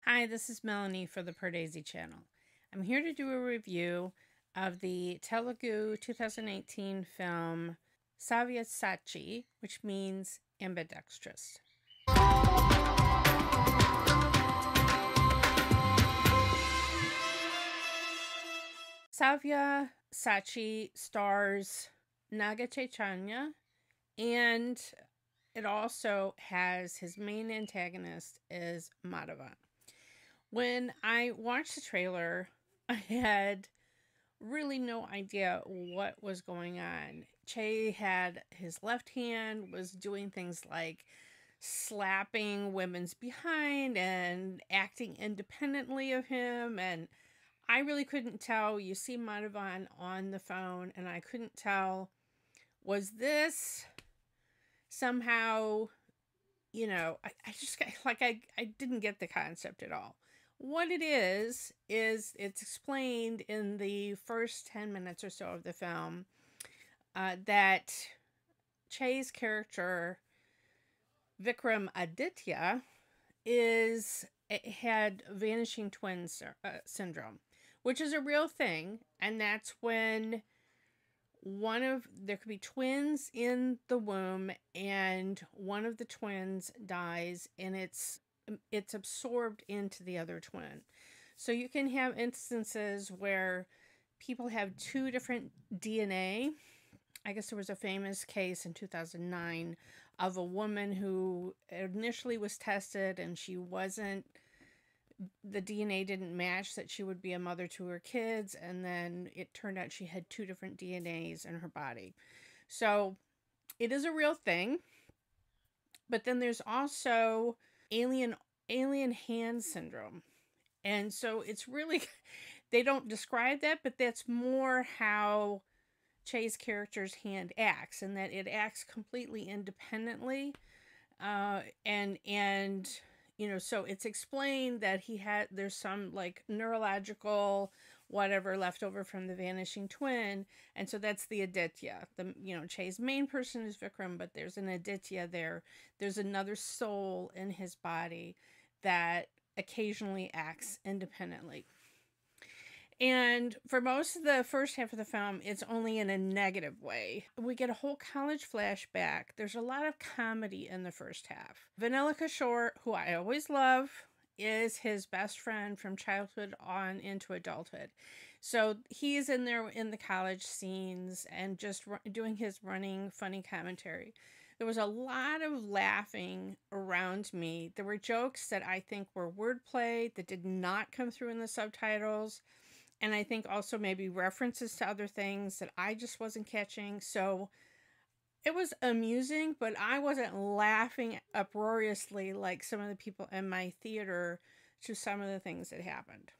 Hi, this is Melanie for the Pardesi channel. I'm here to do a review of the Telugu 2018 film Savyasachi, which means Ambidextrous. Savyasachi stars Naga Chaitanya, and it also has his main antagonist is Madhavan. When I watched the trailer, I had really no idea what was going on. Che had his left hand, was doing things like slapping women's behind and acting independently of him, and I really couldn't tell. You see Madhavan on the phone, and I couldn't tell, was this somehow, I just like I didn't get the concept at all. What it is it's explained in the first 10 minutes or so of the film that Che's character, Vikram Aditya, had vanishing twin syndrome, which is a real thing, and that's when there could be twins in the womb, and one of the twins dies, and it's absorbed into the other twin. So you can have instances where people have two different DNA. I guess there was a famous case in 2009 of a woman who initially was tested and the DNA didn't match that she would be a mother to her kids, and then it turned out she had two different DNAs in her body. So it is a real thing. But then there's also alien hand syndrome. And so it's really, they don't describe that, but that's more how Che's character's hand acts, and that it acts completely independently. So it's explained that there's some like neurological whatever left over from the vanishing twin, and so that's the Aditya. Che's main person is Vikram, but there's an Aditya there. There's another soul in his body that occasionally acts independently. And for most of the first half of the film, it's only in a negative way. We get a whole college flashback. There's a lot of comedy in the first half. Vanilla Kishore, who I always love, is his best friend from childhood on into adulthood. So he's in there in the college scenes and just doing his running funny commentary. There was a lot of laughing around me. There were jokes that I think were wordplay that did not come through in the subtitles. And I think also maybe references to other things that I just wasn't catching. So it was amusing, but I wasn't laughing uproariously like some of the people in my theater to some of the things that happened.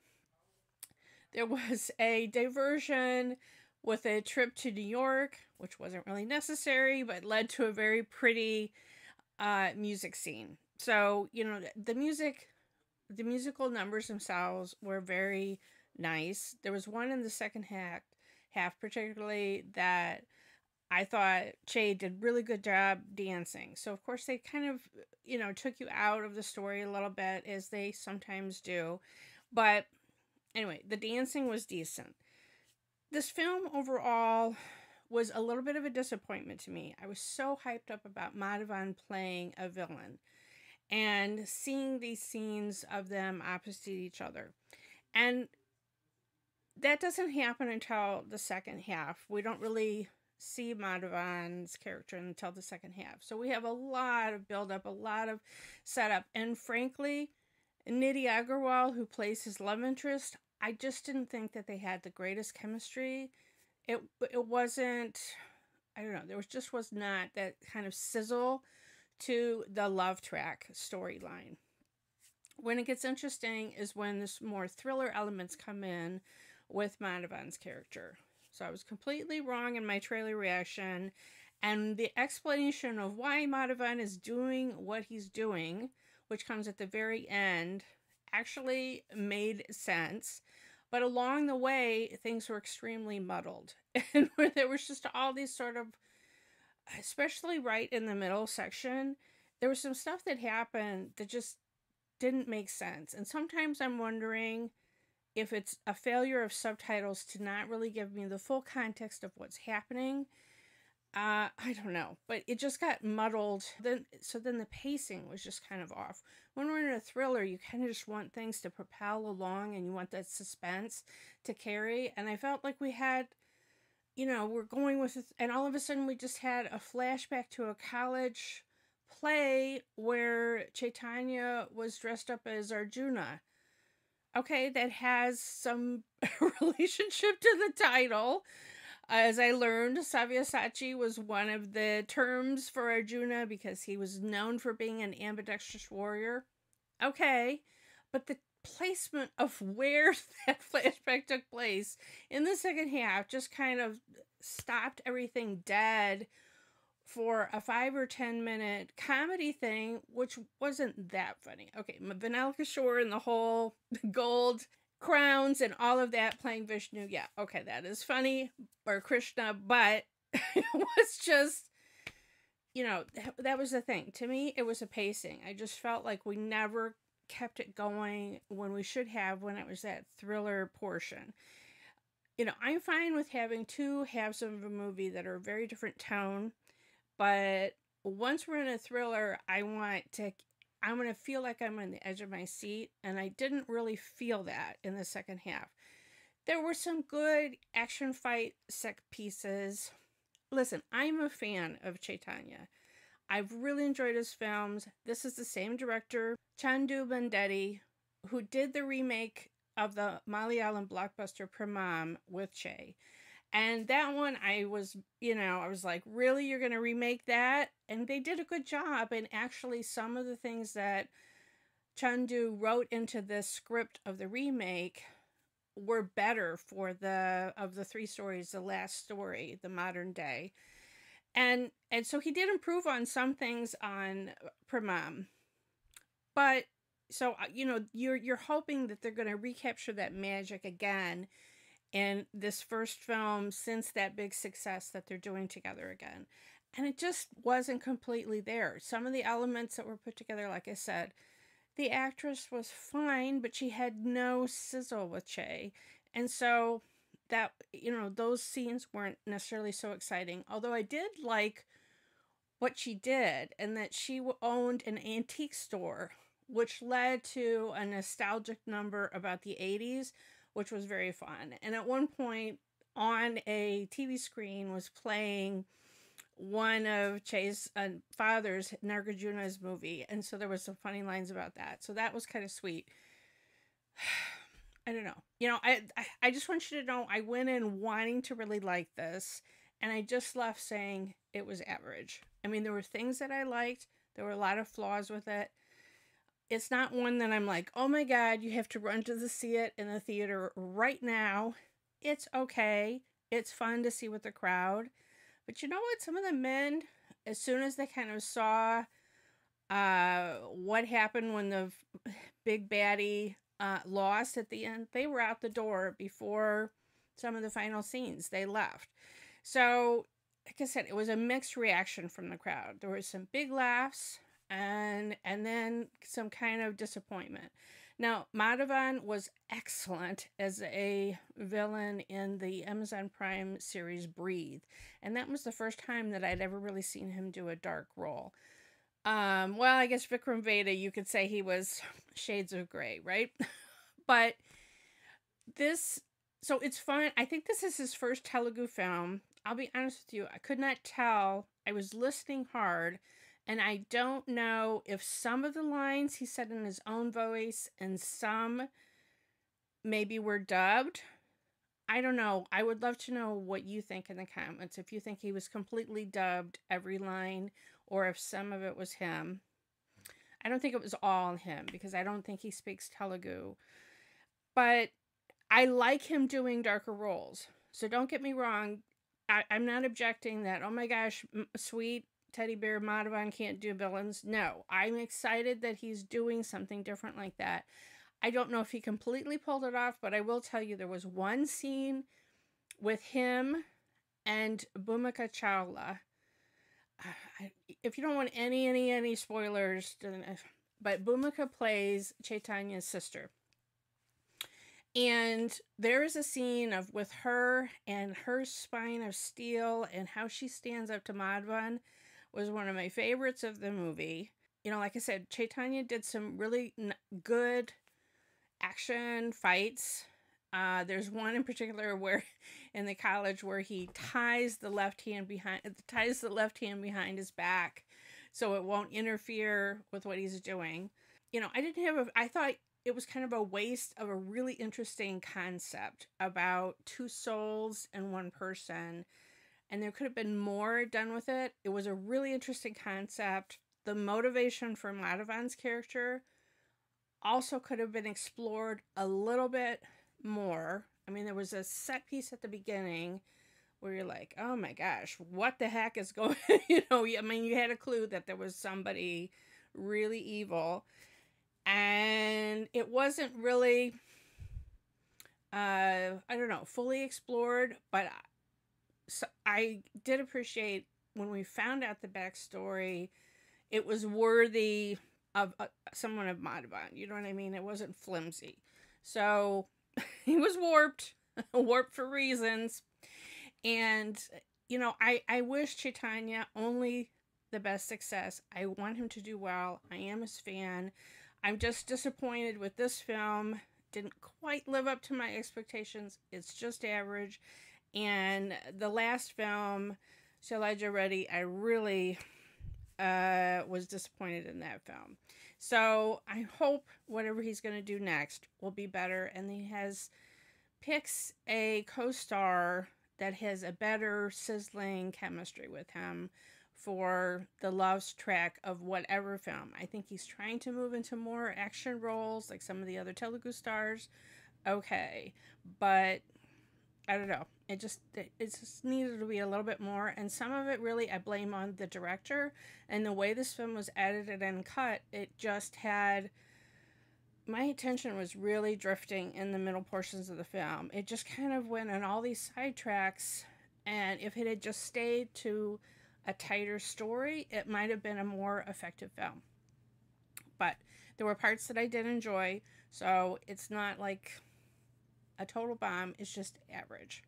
There was a diversion with a trip to New York, which wasn't really necessary, but led to a very pretty music scene. So, the musical numbers themselves were very nice. There was one in the second half particularly that I thought Che did really good job dancing. So of course they kind of, took you out of the story a little bit, as they sometimes do. But anyway, the dancing was decent. This film overall was a little bit of a disappointment to me. I was so hyped up about Madhavan playing a villain and seeing these scenes of them opposite each other. And that doesn't happen until the second half. We don't really see Madhavan's character until the second half. So we have a lot of build-up, a lot of setup. And frankly, Nidhhi Agerwal, who plays his love interest, I just didn't think that they had the greatest chemistry. It wasn't, I don't know, there was not that kind of sizzle to the love track storyline. When it gets interesting is when this more thriller elements come in with Madhavan's character. So I was completely wrong in my trailer reaction, and the explanation of why Madhavan is doing what he's doing, which comes at the very end, actually made sense. But along the way, things were extremely muddled. And where there was just all these sort of, especially right in the middle section, there was some stuff that happened that just didn't make sense. And sometimes I'm wondering if it's a failure of subtitles to not really give me the full context of what's happening. I don't know, but it just got muddled. Then the pacing was just kind of off. When we're in a thriller, you kind of just want things to propel along, and you want that suspense to carry. And I felt like we had, we're going with it, and all of a sudden we just had a flashback to a college play where Chaitanya was dressed up as Arjuna. Okay, that has some relationship to the title. As I learned, Savyasachi was one of the terms for Arjuna because he was known for being an ambidextrous warrior. Okay, but the placement of where that flashback took place in the second half just kind of stopped everything dead for a 5 or 10 minute comedy thing, which wasn't that funny. Okay, Vanilla Kishore and the whole gold crowns and all of that playing Vishnu. Yeah, okay, that is funny. Or Krishna, but it was just, that was the thing. To me, it was a pacing. I just felt like we never kept it going when we should have, when it was that thriller portion. I'm fine with having two halves of a movie that are very different tone, but once we're in a thriller, I'm going to feel like I'm on the edge of my seat, and I didn't really feel that in the second half. There were some good action fight set pieces. Listen, I'm a fan of Chaitanya. I've really enjoyed his films. This is the same director, Chandoo Mondeti, who did the remake of the Malayalam blockbuster Pramam with Che. And that one, I was like, really, you're going to remake that? And they did a good job. And actually, some of the things that Chandoo wrote into the script of the remake were better for of the three stories, the last story, the modern day. And so he did improve on some things on Pramam. But, so, you're hoping that they're going to recapture that magic again in this first film since that big success that they're doing together again. And it just wasn't completely there. Some of the elements that were put together, like I said, the actress was fine, but she had no sizzle with Che. And so that, those scenes weren't necessarily so exciting. Although I did like what she did, and that she owned an antique store, which led to a nostalgic number about the 80s, which was very fun. And at one point on a TV screen was playing one of Che's father's, Nagarjuna's movie. And so there was some funny lines about that. So that was kind of sweet. I don't know. I just want you to know I went in wanting to really like this, and I just left saying it was average. I mean, there were things that I liked. There were a lot of flaws with it. It's not one that I'm like, oh my God, you have to run to see it in the theater right now. It's okay. It's fun to see with the crowd. But you know what? Some of the men, as soon as they kind of saw what happened when the big baddie lost at the end, they were out the door before some of the final scenes. They left. So, like I said, it was a mixed reaction from the crowd. There were some big laughs and then some kind of disappointment. Now, Madhavan was excellent as a villain in the Amazon Prime series Breathe. And that was the first time that I'd ever really seen him do a dark role. Well, I guess Vikram Veda, you could say he was shades of gray, right? But so it's fun. I think this is his first Telugu film. I'll be honest with you, I could not tell. I was listening hard. And I don't know if some of the lines he said in his own voice and some maybe were dubbed. I don't know. I would love to know what you think in the comments. If you think he was completely dubbed every line, or if some of it was him. I don't think it was all him, because I don't think he speaks Telugu. But I like him doing darker roles. So don't get me wrong. I'm not objecting that, oh my gosh, sweet teddy bear Madhavan can't do villains. No, I'm excited that he's doing something different like that. I don't know if he completely pulled it off, but I will tell you there was one scene with him and Bhumika Chawla. If you don't want any spoilers, but Bhumika plays Chaitanya's sister. And there is a scene of with her and her spine of steel and how she stands up to Madhavan was one of my favorites of the movie. You know, like I said, Chaitanya did some really good action fights. There's one in particular where in the college where he ties the left hand behind his back so it won't interfere with what he's doing. You know, I thought it was kind of a waste of a really interesting concept about two souls and one person, and there could have been more done with it. It was a really interesting concept. The motivation for Madhavan's character also could have been explored a little bit more. I mean, there was a set piece at the beginning where you're like, oh my gosh, what the heck is going I mean, you had a clue that there was somebody really evil. And it wasn't really, I don't know, fully explored, but I did appreciate when we found out the backstory, it was worthy of someone of Madhavan. You know what I mean? It wasn't flimsy. So he was warped, warped for reasons. And, I wish Chaitanya only the best success. I want him to do well. I am his fan. I'm just disappointed with this film. Didn't quite live up to my expectations. It's just average. And the last film, Shailaja Reddy, I really was disappointed in that film. So I hope whatever he's going to do next will be better. And he picks a co-star that has a better sizzling chemistry with him for the love track of whatever film. I think he's trying to move into more action roles like some of the other Telugu stars. Okay, but I don't know. It just needed to be a little bit more, and some of it really I blame on the director and the way this film was edited and cut. It just had my attention was really drifting in the middle portions of the film. It just kind of went on all these sidetracks, and if it had just stayed to a tighter story, it might have been a more effective film. But there were parts that I did enjoy, so it's not like a total bomb. It's just average.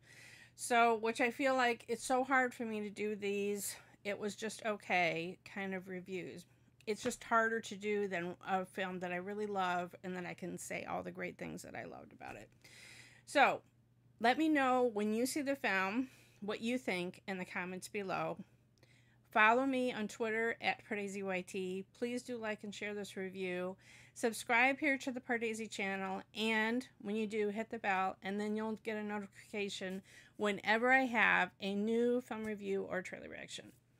So, which I feel like it's so hard for me to do these, it was just okay kind of reviews. It's just harder to do than a film that I really love and that I can say all the great things that I loved about it. So, let me know when you see the film, what you think in the comments below. Follow me on Twitter at PardesiYT. Please do like and share this review. Subscribe here to the Pardesi channel, and when you do, hit the bell, and then you'll get a notification whenever I have a new film review or trailer reaction.